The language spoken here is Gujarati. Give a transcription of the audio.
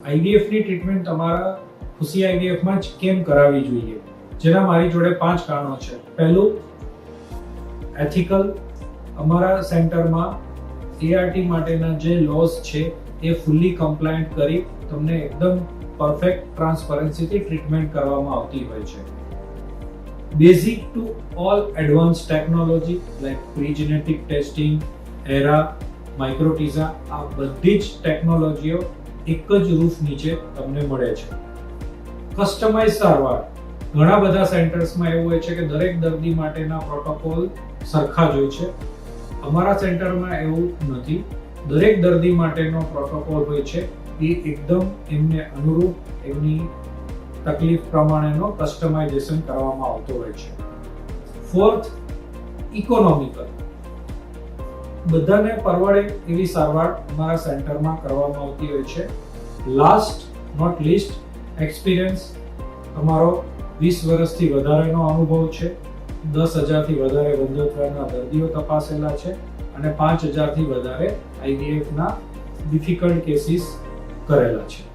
આઈવીએફ ની ટ્રીટમેન્ટ તમારા ખુશી આઈવીએફ માં જ કેમ કરાવવી જોઈએ, જેના મારી જોડે 5 કારણો છે. પહેલું, એથિકલ. અમારા સેન્ટરમાં એઆરટી માટેના જે લોઝ છે એ ફૂલી કમ્પ્લાયન્ટ કરી તમને એકદમ પરફેક્ટ ટ્રાન્સપરન્સીથી ટ્રીટમેન્ટ કરવામાં આવતી હોય છે. Basic to all advance technology like pre genetic testing, ERA, માઇક્રોટીઝા, આ બધી જ ટેકનોલોજીઓ એક જ રૂફ નીચે તમને મળે છે. કસ્ટમાઇઝ સારવાર. ઘણા બધા સેન્ટર્સમાં એવું હોય છે કે દરેક દર્દી માટેના પ્રોટોકોલ સરખા જ હોય છે. અમારા સેન્ટરમાં એવું નથી. દરેક દર્દી માટેનો પ્રોટોકોલ હોય છે એ એકદમ એમને અનુરૂપ એમની તકલીફ પ્રમાણેનો કસ્ટમાઇઝેશન કરવામાં આવતો હોય છે. Fourth, economical. બધાને પરવડે એવી સારવાર અમારા સેન્ટરમાં કરવામાં આવતી હોય છે. Last not least, experience. અમારો 20 વર્ષથી વધારેનો અનુભવ છે. 10,000 થી વધારે વંધ્યત્વના દર્દીઓ તપાસેલા છે અને 5,000 થી વધારે આઈવીએફ ના ડિફિકલ્ટ કેસીસ કરેલા છે.